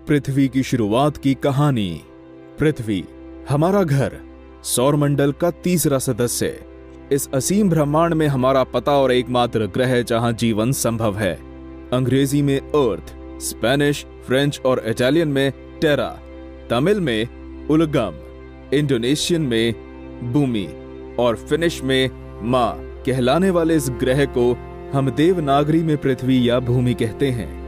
पृथ्वी की शुरुआत की कहानी। पृथ्वी हमारा घर, सौरमंडल का तीसरा सदस्य, इस असीम ब्रह्मांड में हमारा पता और एकमात्र ग्रह जहां जीवन संभव है। अंग्रेजी में अर्थ, स्पेनिश, फ्रेंच और इटालियन में टेरा, तमिल में उलगम, इंडोनेशियन में भूमि और फिनिश में माँ कहलाने वाले इस ग्रह को हम देवनागरी में पृथ्वी या भूमि कहते हैं।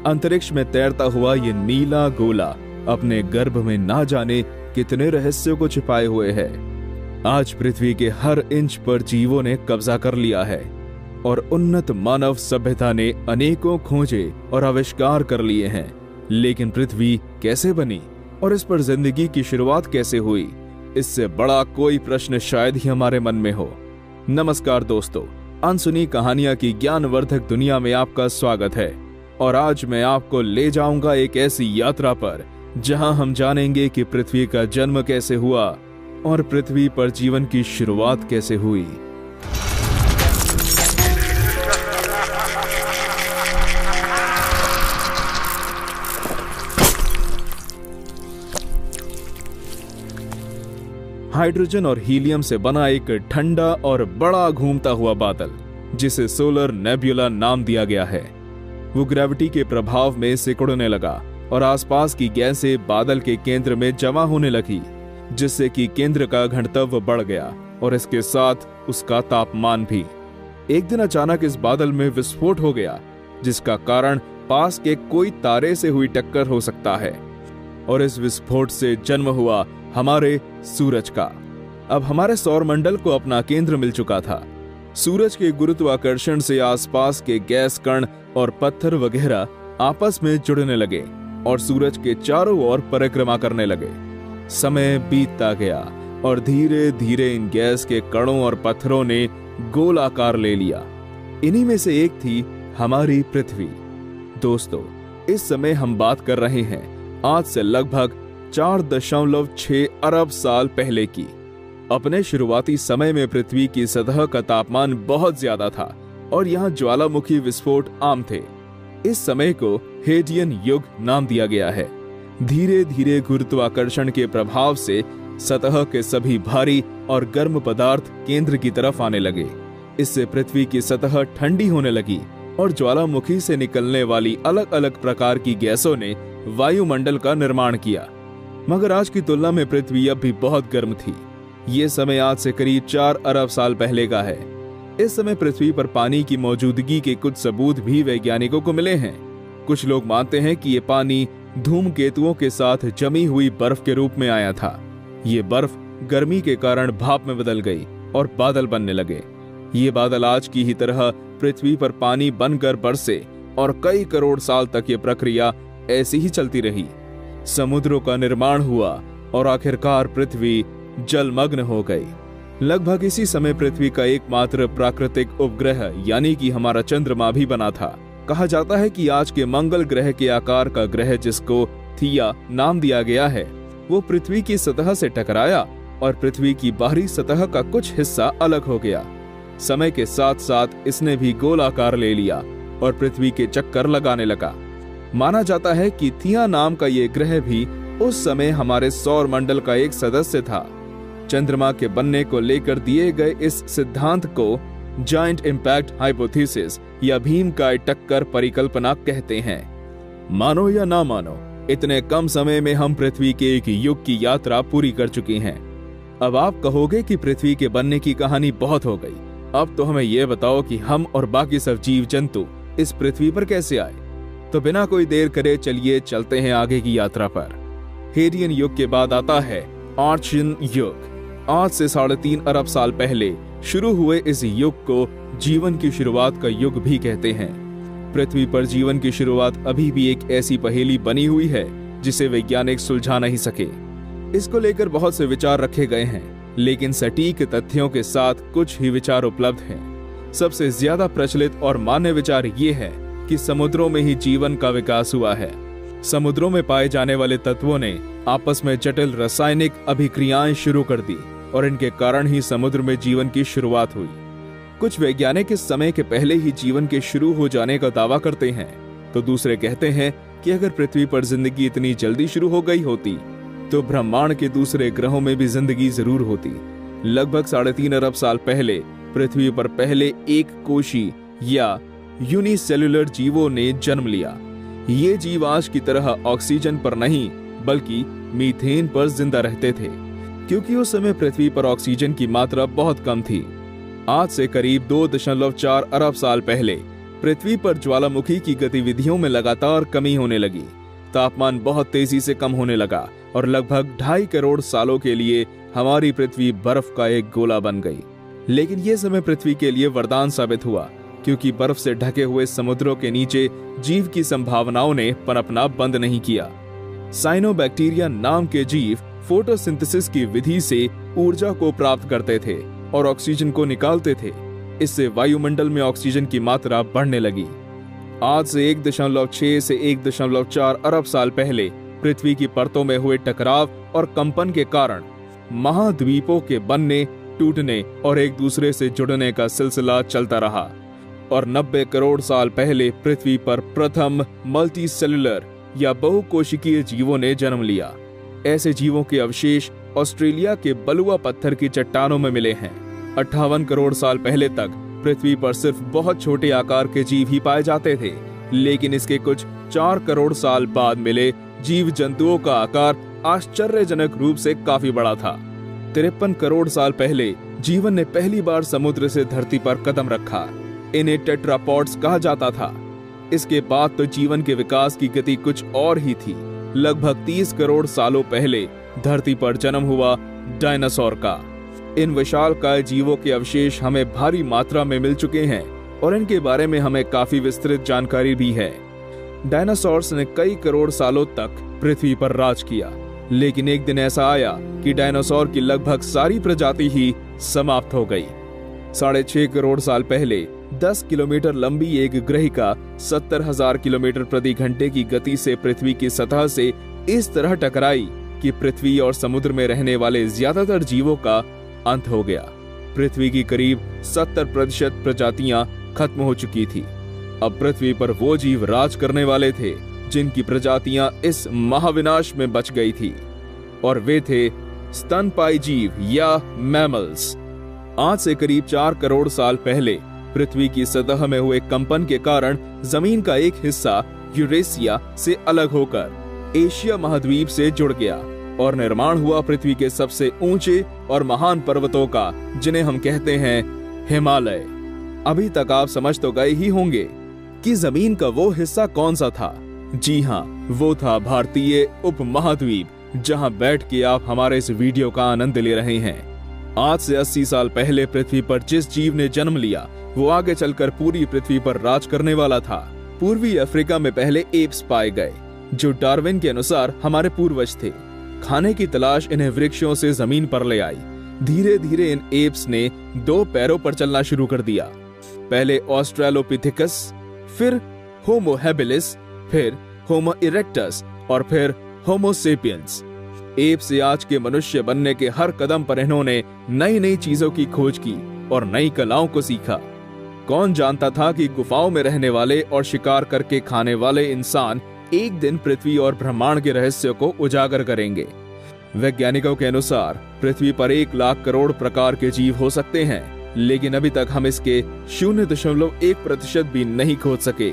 अंतरिक्ष में तैरता हुआ ये नीला गोला अपने गर्भ में ना जाने कितने रहस्यों को छिपाए हुए है। आज पृथ्वी के हर इंच पर जीवों ने कब्जा कर लिया है और उन्नत मानव सभ्यता ने अनेकों खोजे और आविष्कार कर लिए हैं। लेकिन पृथ्वी कैसे बनी और इस पर जिंदगी की शुरुआत कैसे हुई, इससे बड़ा कोई प्रश्न शायद ही हमारे मन में हो। नमस्कार दोस्तों, अनसुनी कहानियां की ज्ञानवर्धक दुनिया में आपका स्वागत है। और आज मैं आपको ले जाऊंगा एक ऐसी यात्रा पर जहां हम जानेंगे कि पृथ्वी का जन्म कैसे हुआ और पृथ्वी पर जीवन की शुरुआत कैसे हुई। हाइड्रोजन और हीलियम से बना एक ठंडा और बड़ा घूमता हुआ बादल, जिसे सोलर नेब्यूला नाम दिया गया है, वो ग्रेविटी के प्रभाव में सिकुड़ने लगा और आसपास की गैसें बादल के केंद्र में जमा होने लगी, जिससे कि केंद्र का घनत्व बढ़ गया और इसके साथ उसका तापमान भी। एक दिन अचानक इस बादल में विस्फोट हो गया, जिसका कारण पास के कोई तारे से हुई टक्कर हो सकता है। और इस विस्फोट से जन्म हुआ हमारे सूरज का। अब हमारे सौरमंडल को अपना केंद्र मिल चुका था। सूरज के गुरुत्वाकर्षण से आसपास के गैस कण और पत्थर वगैरह आपस में जुड़ने लगे और सूरज के चारों ओर परिक्रमा करने लगे। समय बीतता गया और धीरे धीरे इन गैस के कणों और पत्थरों ने गोल आकार ले लिया। इन्हीं में से एक थी हमारी पृथ्वी। दोस्तों, इस समय हम बात कर रहे हैं आज से लगभग 4.6 अरब साल पहले की। अपने शुरुआती समय में पृथ्वी की सतह का तापमान बहुत ज्यादा था और यहाँ ज्वालामुखी विस्फोट आम थे। इस समय को हेडियन युग नाम दिया गया है। धीरे धीरे गुरुत्वाकर्षण के प्रभाव से सतह के सभी भारी और गर्म पदार्थ केंद्र की तरफ आने लगे। इससे पृथ्वी की सतह ठंडी होने लगी और ज्वालामुखी से निकलने वाली अलग अलग प्रकार की गैसों ने वायुमंडल का निर्माण किया। मगर आज की तुलना में पृथ्वी अब भी बहुत गर्म थी। ये समय आज से करीब 4 अरब साल पहले का है। इस समय पृथ्वी पर पानी की मौजूदगी के कुछ सबूत भी वैज्ञानिकों को मिले हैं। कुछ लोग मानते हैं कि ये पानी धूमकेतुओं के साथ जमी हुई बर्फ के रूप में आया था। ये बर्फ गर्मी के कारण भाप में बदल गई और बादल बनने लगे। ये बादल आज की ही तरह पृथ्वी पर पानी बनकर बरसे और कई करोड़ साल तक ये प्रक्रिया ऐसी ही चलती रही। समुद्रों का निर्माण हुआ और आखिरकार पृथ्वी जलमग्न हो गई। लगभग इसी समय पृथ्वी का एकमात्र प्राकृतिक उपग्रह यानी कि हमारा चंद्रमा भी बना था। कहा जाता है कि आज के मंगल ग्रह के आकार का ग्रह, जिसको थिया नाम दिया गया है, वो पृथ्वी की सतह से टकराया और पृथ्वी की बाहरी सतह का कुछ हिस्सा अलग हो गया। समय के साथ साथ इसने भी गोल आकार ले लिया और पृथ्वी के चक्कर लगाने लगा। माना जाता है कि थिया नाम का ये ग्रह भी उस समय हमारे सौर मंडल का एक सदस्य था। चंद्रमा के बनने को लेकर दिए गए इस सिद्धांत को जायंट इंपैक्ट हाइपोथेसिस या भीमकाय टक्कर परिकल्पना कहते हैं। मानो या ना मानो, इतने कम समय में हम पृथ्वी के एक युग की यात्रा पूरी कर चुके हैं। अब आप कहोगे कि पृथ्वी के बनने की कहानी बहुत हो गई, अब तो हमें यह बताओ कि हम और बाकी सब जीव जंतु इस पृथ्वी पर कैसे आए। तो बिना कोई देर करे चलिए चलते हैं आगे की यात्रा पर। हेडियन युग के बाद आता है आर्चियन युग। आज से 3.5 अरब साल पहले शुरू हुए इस युग को जीवन की शुरुआत का युग भी कहते हैं। पृथ्वी पर जीवन की शुरुआत अभी भी एक ऐसी पहेली बनी हुई है जिसे वैज्ञानिक सुलझा नहीं सके। इसको लेकर बहुत से विचार रखे गए हैं, लेकिन सटीक तथ्यों के साथ कुछ ही विचार उपलब्ध हैं। सबसे ज्यादा प्रचलित और मान्य विचार ये है कि समुद्रों में ही जीवन का विकास हुआ है। समुद्रों में पाए जाने वाले तत्वों ने आपस में जटिल रासायनिक अभिक्रियाएं शुरू कर दी और इनके कारण ही समुद्र में जीवन की शुरुआत हुई। कुछ वैज्ञानिक इस समय के पहले ही जीवन के शुरू हो जाने का दावा करते हैं, तो दूसरे कहते हैं कि अगर पृथ्वी पर जिंदगी इतनी जल्दी शुरू हो गई होती तो ब्रह्मांड के दूसरे ग्रहों में भी जिंदगी जरूर होती। लगभग 3.5 अरब साल पहले पृथ्वी पर पहले एक कोशी या यूनिसेल्युलर जीवों ने जन्म लिया। ये जीव आज की तरह ऑक्सीजन पर नहीं बल्कि मीथेन पर जिंदा रहते थे, क्योंकि उस समय पृथ्वी पर ऑक्सीजन की मात्रा बहुत कम थी। आज से करीब 2.4 अरब साल पहले पृथ्वी पर ज्वालामुखी की गतिविधियों में लगातार कमी होने लगी। तापमान बहुत तेजी से कम होने लगा और लगभग 2.5 करोड़ सालों के लिए हमारी पृथ्वी बर्फ का एक गोला बन गई। लेकिन यह समय पृथ्वी के लिए वरदान साबित हुआ, क्योंकि बर्फ से ढके हुए समुद्रों के नीचे जीव की संभावनाओं ने पनपना बंद नहीं किया। साइनोबैक्टीरिया नाम के जीव फोटोसिंथेसिस की विधि से ऊर्जा को प्राप्त करते थे और ऑक्सीजन को निकालते थे। इससे वायुमंडल में ऑक्सीजन की मात्रा बढ़ने लगी। आज से 1.6 से 1.4 अरब साल पहले पृथ्वी की परतों में हुए टकराव और कंपन के कारण महाद्वीपों के बनने, टूटने और एक दूसरे से जुड़ने का सिलसिला चलता रहा और 90 करोड़ साल पहले पृथ्वी पर प्रथम मल्टीसेल्युलर या बहुकोशिकीय जीवों ने जन्म लिया। ऐसे जीवों के अवशेष ऑस्ट्रेलिया के बलुआ पत्थर की चट्टानों में मिले हैं। 58 करोड़ साल पहले तक पृथ्वी पर सिर्फ बहुत छोटे आकार के जीव ही पाए जाते थे, लेकिन इसके कुछ 4 करोड़ साल बाद मिले जीव जंतुओं का आकार आश्चर्यजनक रूप से काफी बड़ा था। 53 करोड़ साल पहले जीवन ने पहली बार समुद्र से धरती पर कदम रखा। इन्हें टेट्रापॉड्स कहा जाता था। इसके बाद तो जीवन के विकास की गति कुछ और ही थी। लगभग 30 करोड़ सालों पहले धरती पर जन्म हुआ डायनासोर का। इन विशालकाय जीवों के अवशेष हमें भारी मात्रा में मिल चुके हैं और इनके बारे में हमें काफी विस्तृत जानकारी भी है। डायनासोर्स ने कई करोड़ सालों तक पृथ्वी पर राज किया, लेकिन एक दिन ऐसा आया कि डायनासोर की लगभग सारी प्रजाति ही समाप्त हो गई। 6.5 करोड़ साल पहले 10 किलोमीटर लंबी एक ग्रहिका 70,000 किलोमीटर प्रति घंटे की गति से पृथ्वी की सतह से इस तरह टकराई कि पृथ्वी और समुद्र में रहने वाले ज्यादातर जीवों का अंत हो गया। पृथ्वी की करीब 70% प्रजातियां खत्म हो चुकी थी। अब पृथ्वी पर वो जीव राज करने वाले थे जिनकी प्रजातियां इस महाविनाश में बच गई थी, और वे थे स्तनपायी जीव या मैमल्स। आज से करीब 4 करोड़ साल पहले पृथ्वी की सतह में हुए कंपन के कारण जमीन का एक हिस्सा यूरेशिया से अलग होकर एशिया महाद्वीप से जुड़ गया और निर्माण हुआ पृथ्वी के सबसे ऊंचे और महान पर्वतों का, जिन्हें हम कहते हैं हिमालय। अभी तक आप समझ तो गए ही होंगे कि जमीन का वो हिस्सा कौन सा था। जी हाँ, वो था भारतीय उपमहाद्वीप, जहां बैठ के आप हमारे इस वीडियो का आनंद ले रहे हैं। आज से 80 साल पहले पृथ्वी पर जिस जीव ने जन्म लिया वो आगे चलकर पूरी पृथ्वी पर राज करने वाला था। पूर्वी अफ्रीका में पहले एप्स पाए गए, जो डार्विन के अनुसार हमारे पूर्वज थे। खाने की तलाश इन्हें वृक्षों से जमीन पर ले आई। धीरे धीरे इन एप्स ने 2 पैरों पर चलना शुरू कर दिया। पहले ऑस्ट्रेलोपिथेकस, फिर होमो हैबिलिस, फिर होमो इरेक्टस और फिर होमो सेपियंस। एप से आज के मनुष्य बनने के हर कदम पर इन्होंने नई नई चीजों की खोज की और नई कलाओं को सीखा। कौन जानता था कि गुफाओं में रहने वाले और शिकार करके खाने वाले इंसान एक दिन पृथ्वी और ब्रह्मांड के रहस्य को उजागर करेंगे। वैज्ञानिकों के अनुसार पृथ्वी पर 1 लाख करोड़ प्रकार के जीव हो सकते हैं, लेकिन अभी तक हम इसके 0.1% भी नहीं खोज सके।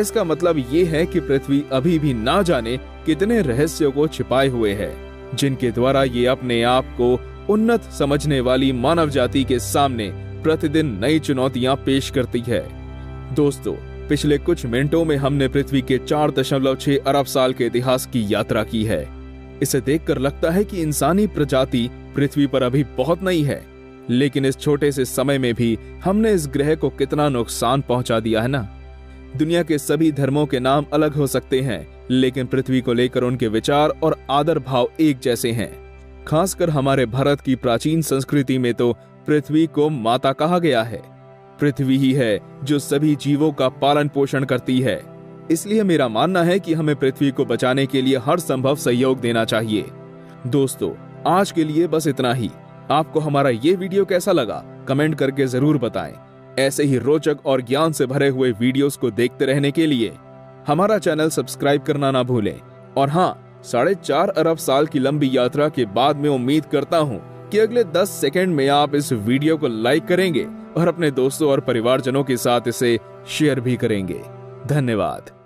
इसका मतलब ये है कि पृथ्वी अभी भी ना जाने कितने रहस्यों को छिपाए हुए है, जिनके द्वारा ये अपने आप को उन्नत समझने वाली मानव जाति के सामने प्रतिदिन नई चुनौतियां पेश करती है। दोस्तों, पिछले कुछ मिनटों में हमने पृथ्वी के 4.6 अरब साल के इतिहास की यात्रा की है। इसे देखकर लगता है कि इंसानी प्रजाति पृथ्वी पर अभी बहुत नई है, लेकिन इस छोटे से समय में भी हमने इस ग्रह को कितना नुकसान पहुंचा दिया है ना। दुनिया के सभी धर्मों के नाम अलग हो सकते हैं, लेकिन पृथ्वी को लेकर उनके विचार और आदर भाव एक जैसे हैं। खासकर हमारे भारत की प्राचीन संस्कृति में तो पृथ्वी को माता कहा गया है। पृथ्वी ही है जो सभी जीवों का पालन पोषण करती है। इसलिए मेरा मानना है कि हमें पृथ्वी को बचाने के लिए हर संभव सहयोग देना चाहिए। दोस्तों, आज के लिए बस इतना ही। आपको हमारा ये वीडियो कैसा लगा कमेंट करके जरूर बताएं। ऐसे ही रोचक और ज्ञान से भरे हुए वीडियोस को देखते रहने के लिए हमारा चैनल सब्सक्राइब करना ना भूलें। और हाँ, 4.5 अरब साल की लंबी यात्रा के बाद मैं उम्मीद करता हूँ कि अगले 10 सेकंड में आप इस वीडियो को लाइक करेंगे और अपने दोस्तों और परिवारजनों के साथ इसे शेयर भी करेंगे। धन्यवाद।